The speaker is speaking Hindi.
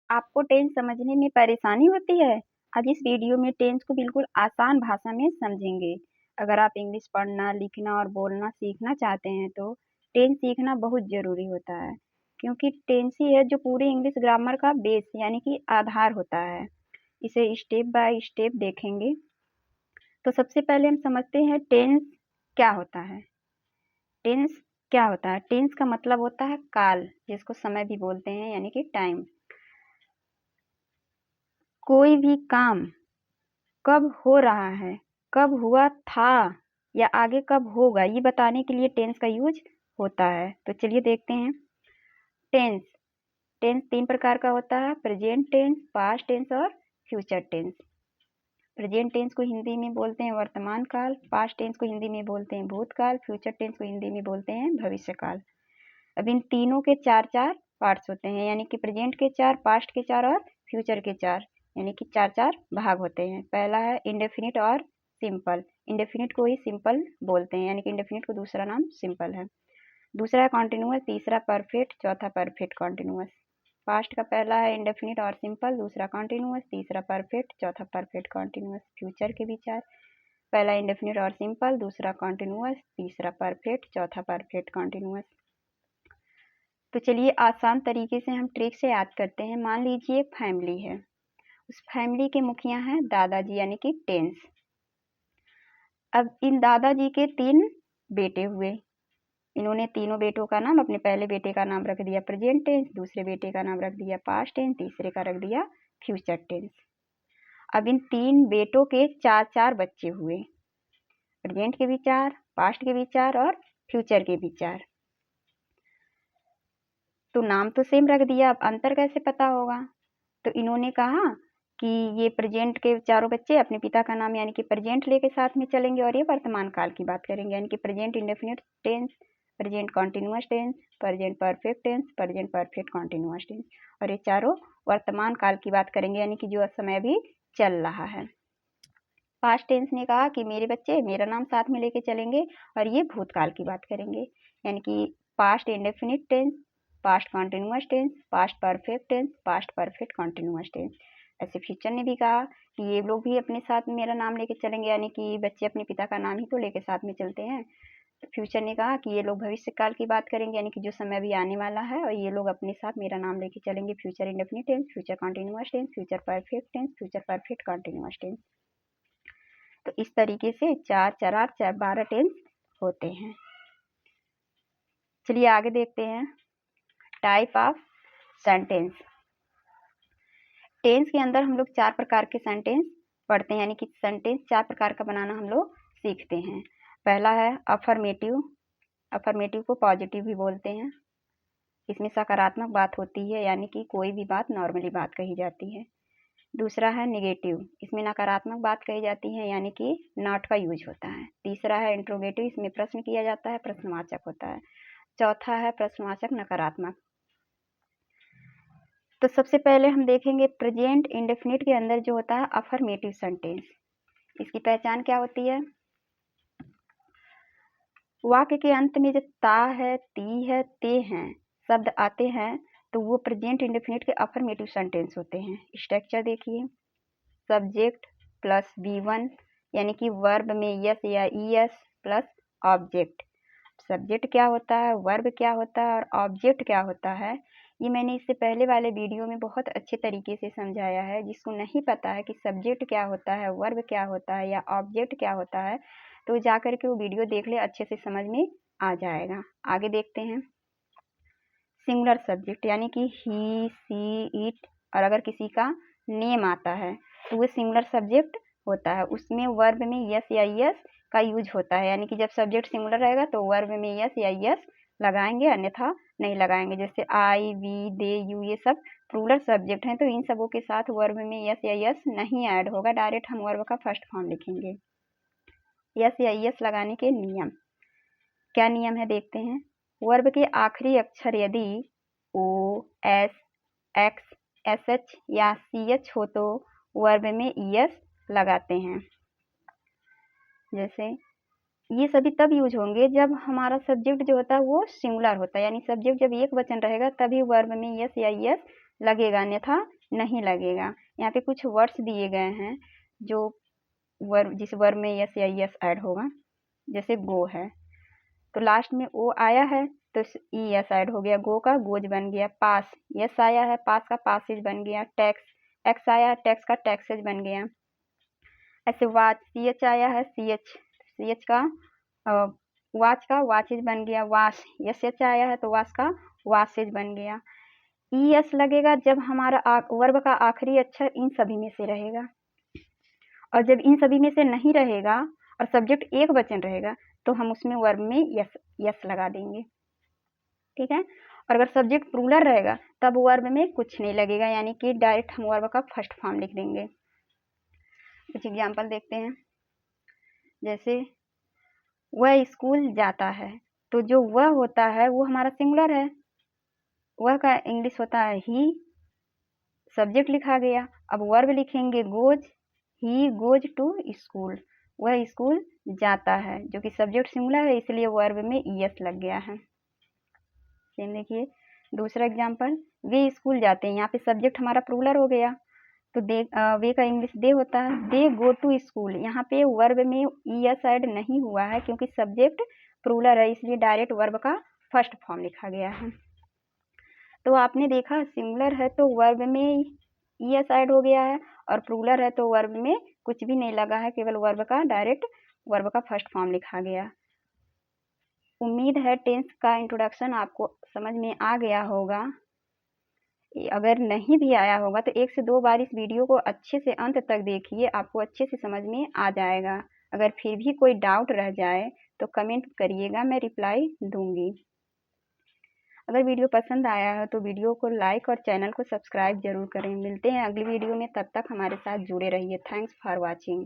आपको टेंस समझने में परेशानी होती है? आज इस वीडियो में टेंस को बिल्कुल आसान भाषा में समझेंगे। अगर आप इंग्लिश पढ़ना, लिखना और बोलना सीखना चाहते हैं तो टेंस सीखना बहुत ज़रूरी होता है, क्योंकि टेंस ही है जो पूरे इंग्लिश ग्रामर का बेस यानी कि आधार होता है। इसे स्टेप बाय स्टेप देखेंगे। तो सबसे पहले हम समझते हैं टेंस क्या होता है। टेंस क्या होता है? टेंस का मतलब होता है काल, जिसको समय भी बोलते हैं यानी कि टाइम। कोई भी काम कब हो रहा है, कब हुआ था या आगे कब होगा, ये बताने के लिए टेंस का यूज होता है। तो चलिए देखते हैं। टेंस टेंस 3 प्रकार का होता है: प्रेजेंट टेंस, पास्ट टेंस और फ्यूचर टेंस। प्रेजेंट टेंस को हिंदी में बोलते हैं वर्तमान काल, पास्ट टेंस को हिंदी में बोलते हैं भूतकाल, फ्यूचर टेंस को हिंदी में बोलते हैं भविष्य काल। अब इन तीनों के 4-4 पार्ट्स होते हैं, यानी कि प्रेजेंट के 4, पास्ट के 4 और फ्यूचर के 4, यानी कि 4-4 भाग होते हैं। पहला है इंडेफिनिट और सिंपल। इंडेफिनिट को ही सिंपल बोलते हैं, यानी कि इंडेफिनिट को दूसरा नाम सिंपल है। दूसरा है कॉन्टिन्यूअस, तीसरा परफेक्ट, चौथा परफेक्ट कॉन्टिन्यूअस। पास्ट का पहला है इंडेफिनिट और सिंपल, दूसरा कॉन्टिन्यूअस, तीसरा परफेक्ट, चौथा परफेक्ट कॉन्टिन्यूअस। फ्यूचर के भी 4: पहला इंडेफिनिट और सिंपल, दूसरा कॉन्टिन्यूअस, तीसरा परफेक्ट, चौथा परफेक्ट कॉन्टिन्यूअस। तो चलिए आसान तरीके से हम ट्रिक से याद करते हैं। मान लीजिए एक फैमिली है, उस फैमिली के मुखिया हैं दादाजी यानी कि टेंस। अब इन दादाजी के 3 बेटे हुए। इन्होंने तीनों बेटों का नाम, अपने पहले बेटे का नाम रख दिया प्रेजेंट टेंस, दूसरे बेटे का नाम रख दिया पास्ट टेंस, तीसरे का रख दिया फ्यूचर टेंस। अब इन 3 बेटों के 4-4 बच्चे हुए। प्रेजेंट के भी 4, पास्ट के भी 4 और फ्यूचर के भी 4। तो नाम तो सेम रख दिया, अब अंतर कैसे पता होगा? तो इन्होंने कहा कि ये प्रेजेंट के चारों बच्चे अपने पिता का नाम यानी कि प्रेजेंट लेके साथ में चलेंगे और ये वर्तमान काल की बात करेंगे, यानी कि present indefinite tense, present continuous tense, present perfect tense, present perfect continuous tense. और ये चारों वर्तमान काल की बात करेंगे, यानी कि जो समय अभी चल रहा है। पास्ट टेंस ने कहा कि मेरे बच्चे मेरा नाम साथ में लेके चलेंगे और ये भूतकाल की बात करेंगे, यानी कि past indefinite tense, past continuous tense, past perfect tense, past perfect continuous tense. ऐसे फ्यूचर ने भी कहा कि ये लोग भी अपने साथ में मेरा नाम लेके चलेंगे, यानी कि बच्चे अपने पिता का नाम ही तो लेके साथ में चलते हैं। तो फ्यूचर ने कहा कि ये लोग भविष्य काल की बात करेंगे, यानी कि जो समय अभी आने वाला है और ये लोग अपने साथ मेरा नाम लेके चलेंगे। Future indefinite tense, future continuous tense, future perfect tense, future perfect continuous tense. तो इस तरीके से 4-4-8 12 टेंस होते हैं। चलिए आगे देखते हैं टाइप ऑफ सेंटेंस। टेंस के अंदर हम लोग 4 प्रकार के सेंटेंस पढ़ते हैं, यानी कि सेंटेंस 4 प्रकार का बनाना हम लोग सीखते हैं। पहला है अफर्मेटिव। अफर्मेटिव को पॉजिटिव भी बोलते हैं। इसमें सकारात्मक बात होती है, यानी कि कोई भी बात नॉर्मली बात कही जाती है। दूसरा है निगेटिव, इसमें नकारात्मक बात कही जाती है, यानी कि नॉट का यूज होता है। तीसरा है इंट्रोगेटिव, इसमें प्रश्न किया जाता है, प्रश्नवाचक होता है। चौथा है प्रश्नवाचक नकारात्मक। तो सबसे पहले हम देखेंगे प्रेजेंट इंडेफिनिट के अंदर जो होता है अफर्मेटिव सेंटेंस। इसकी पहचान क्या होती है? वाक्य के अंत में जो ता है, ती है, ते हैं शब्द आते हैं तो वो प्रेजेंट इंडेफिनिट के अफर्मेटिव सेंटेंस होते हैं। स्ट्रक्चर देखिए, सब्जेक्ट प्लस V1, यानी कि वर्ब में यस या ईएस प्लस ऑब्जेक्ट। सब्जेक्ट क्या होता है, वर्ब क्या होता है और ऑब्जेक्ट क्या होता है, ये मैंने इससे पहले वाले वीडियो में बहुत अच्छे तरीके से समझाया है। जिसको नहीं पता है कि सब्जेक्ट क्या होता है, वर्ब क्या होता है या ऑब्जेक्ट क्या होता है, तो जा कर के वो वीडियो देख ले, अच्छे से समझ में आ जाएगा। आगे देखते हैं सिंगुलर सब्जेक्ट, यानी कि ही, सी, इट, और अगर किसी का नेम आता है तो वो सिंगुलर सब्जेक्ट होता है। उसमें वर्ब में यस या यस का यूज होता है, यानी कि जब सब्जेक्ट सिंगुलर रहेगा तो वर्ब में यस या यस लगाएंगे, अन्यथा नहीं लगाएंगे। जैसे आई, वी, दे, यू, ये सब प्लूरल सब्जेक्ट हैं, तो इन सबों के साथ वर्ब में यस या यस नहीं ऐड होगा, डायरेक्ट हम वर्ब का फर्स्ट फॉर्म लिखेंगे। यस या यस लगाने के नियम क्या नियम है देखते हैं। वर्ब के आखिरी अक्षर यदि ओ, एस, एक्स, एस एच या सी एच हो तो वर्ब में ईएस लगाते हैं। जैसे ये सभी तब यूज होंगे जब हमारा सब्जेक्ट जो होता है वो सिंगुलर होता है, यानी सब्जेक्ट जब एक वचन रहेगा तभी वर्ब में यस या यस लगेगा, अन्यथा नहीं लगेगा। यहाँ पे कुछ वर्ड्स दिए गए हैं जो वर्ब, जिस वर्ब में यस या यस ऐड होगा, जैसे गो है तो लास्ट में ओ आया है तो ई यस ऐड हो गया, गो का गोज बन गया। पास, यस आया है, पास का पासेज बन गया। टैक्स, एक्स आया है, टैक्स का टैक्सेज बन गया। ऐसे वाच, सी एच आया है, सी एच का वाच का वाचेज बन गया। वाश, यस एच आया है तो वाश का वाशेज बन गया। ई एस लगेगा जब हमारा वर्ब का आखिरी अक्षर इन सभी में से रहेगा, और जब इन सभी में से नहीं रहेगा और सब्जेक्ट एक वचन रहेगा तो हम उसमें वर्ब में यस लगा देंगे, ठीक है। और अगर सब्जेक्ट प्लूरल रहेगा तब वर्ब में कुछ नहीं लगेगा, यानी कि डायरेक्ट हम वर्ब का फर्स्ट फॉर्म लिख देंगे। कुछ एग्जाम्पल देखते हैं, जैसे वह स्कूल जाता है, तो जो वह होता है वो हमारा सिंगुलर है, वह का इंग्लिश होता है ही, सब्जेक्ट लिखा गया। अब वर्ब लिखेंगे goes, he goes to school, वह स्कूल जाता है, जो कि सब्जेक्ट सिंगुलर है इसलिए वर्ब में यस लग गया है। देखिए दूसरा एग्जाम्पल, वे स्कूल जाते हैं, यहाँ पे सब्जेक्ट हमारा प्लूरल हो गया तो वे का इंग्लिश दे होता है, दे गो टू स्कूल। यहाँ पे वर्ब में यस ऐड नहीं हुआ है क्योंकि सब्जेक्ट प्लूरल है, इसलिए डायरेक्ट वर्ब का फर्स्ट फॉर्म लिखा गया है। तो आपने देखा सिंगुलर है तो वर्ब में यस ऐड हो गया है, और प्लूरल है तो वर्ब में कुछ भी नहीं लगा है, केवल वर्ब का डायरेक्ट वर्ब का फर्स्ट फॉर्म लिखा गया। उम्मीद है टेंस का इंट्रोडक्शन आपको समझ में आ गया होगा। अगर नहीं भी आया होगा तो 1 से 2 बार इस वीडियो को अच्छे से अंत तक देखिए, आपको अच्छे से समझ में आ जाएगा। अगर फिर भी कोई डाउट रह जाए तो कमेंट करिएगा, मैं रिप्लाई दूंगी। अगर वीडियो पसंद आया है तो वीडियो को लाइक और चैनल को सब्सक्राइब जरूर करें। मिलते हैं अगली वीडियो में, तब तक हमारे साथ जुड़े रहिए। Thanks for watching.